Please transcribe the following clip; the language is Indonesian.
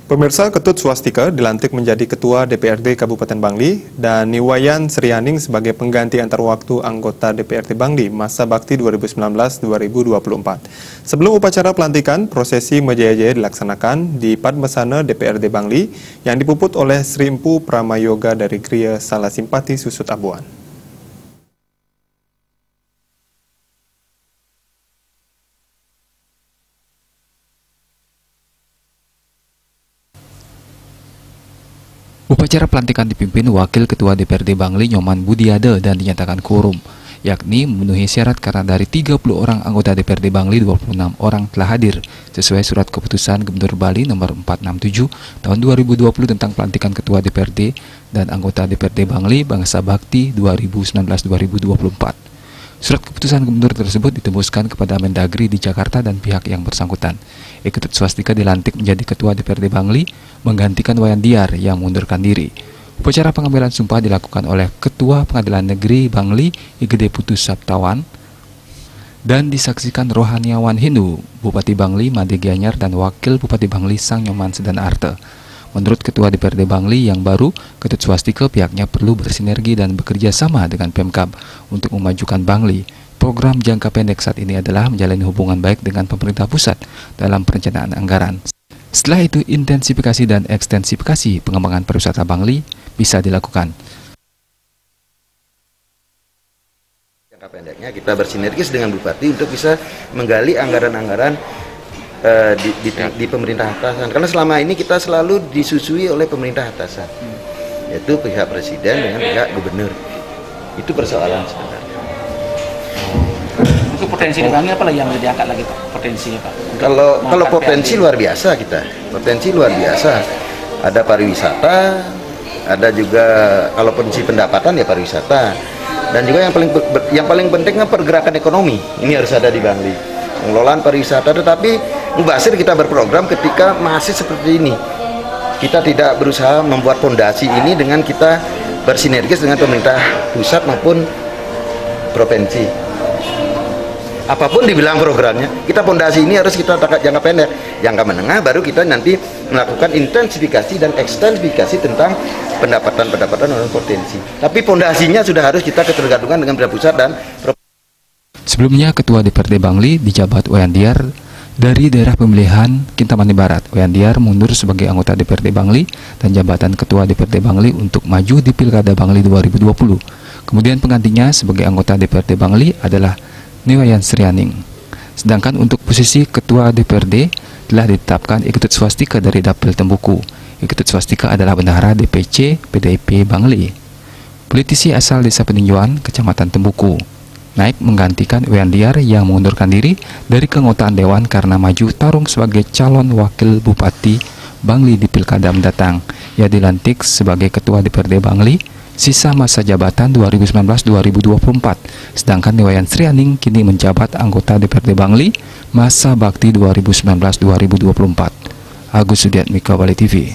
Pemirsa, Ketut Swastika dilantik menjadi Ketua DPRD Kabupaten Bangli dan Niwayan Srianing sebagai pengganti antar waktu anggota DPRD Bangli masa bakti 2019-2024. Sebelum upacara pelantikan, prosesi Majaya dilaksanakan di Padmasana DPRD Bangli yang dipuput oleh Sri Empu Pramayoga dari Kriya Salah Simpati Susut Abuan. Upacara pelantikan dipimpin Wakil Ketua DPRD Bangli Nyoman Budiade dan dinyatakan quorum, yakni memenuhi syarat karena dari 30 orang anggota DPRD Bangli, 26 orang telah hadir sesuai surat keputusan Gubernur Bali nomor 467 tahun 2020 tentang pelantikan Ketua DPRD dan anggota DPRD Bangli Bangsa Bakti 2019-2024. Surat keputusan gubernur tersebut ditembuskan kepada Mendagri di Jakarta dan pihak yang bersangkutan. Ketut Swastika dilantik menjadi Ketua DPRD Bangli, menggantikan Wayan Diar yang mengundurkan diri. Upacara pengambilan sumpah dilakukan oleh Ketua Pengadilan Negeri Bangli, Igede Putu Saptawan, dan disaksikan Rohaniawan Hindu, Bupati Bangli Made Gianyar dan Wakil Bupati Bangli Sang Nyoman Sedan Arte. Menurut Ketua DPRD Bangli yang baru, Ketut Swastika pihaknya perlu bersinergi dan bekerja sama dengan Pemkab untuk memajukan Bangli. Program jangka pendek saat ini adalah menjalin hubungan baik dengan pemerintah pusat dalam perencanaan anggaran. Setelah itu, intensifikasi dan ekstensifikasi pengembangan pariwisata Bangli bisa dilakukan. Jangka pendeknya kita bersinergis dengan Bupati untuk bisa menggali anggaran-anggaran di pemerintah atasan, karena selama ini kita selalu disusui oleh pemerintah atasan, yaitu pihak presiden dengan pihak gubernur. Itu persoalan sebenarnya. Untuk potensi di Bangli apa lagi yang diangkat lagi Pak? Potensinya Pak? Kalau potensi luar biasa kita, potensi luar biasa. Ada pariwisata, ada juga kalau potensi pendapatan ya pariwisata, dan juga yang paling penting kan pergerakan ekonomi. Ini harus ada di Bangli. Pengelolaan pariwisata, tetapi Mubasir kita berprogram ketika masih seperti ini. Kita tidak berusaha membuat fondasi ini dengan kita bersinergis dengan pemerintah pusat maupun provinsi. Apapun dibilang programnya, kita fondasi ini harus kita takat jangka pendek, jangka menengah baru kita nanti melakukan intensifikasi dan ekstensifikasi tentang pendapatan dan potensi. Tapi fondasinya sudah harus kita ketergantungan dengan pemerintah pusat dan provinsi. Sebelumnya, Ketua DPRD Bangli dijabat Wayan Diar dari daerah pemilihan Kintamani Barat. Wayan Diar mundur sebagai anggota DPRD Bangli dan jabatan Ketua DPRD Bangli untuk maju di Pilkada Bangli 2020. Kemudian penggantinya sebagai anggota DPRD Bangli adalah Niwayan Srianing. Sedangkan untuk posisi Ketua DPRD telah ditetapkan Ketut Swastika dari Dapil Tembuku. Ketut Swastika adalah bendahara DPC PDIP Bangli. Politisi asal Desa Peninjauan, Kecamatan Tembuku, naik menggantikan Wayan Diar yang mengundurkan diri dari keanggotaan Dewan karena maju tarung sebagai calon wakil Bupati Bangli di Pilkada mendatang. Ia dilantik sebagai Ketua DPRD Bangli sisa masa jabatan 2019-2024, sedangkan Niwayan Srianing kini menjabat anggota DPRD Bangli masa bakti 2019-2024. Agus Sudiatmika, Bali TV.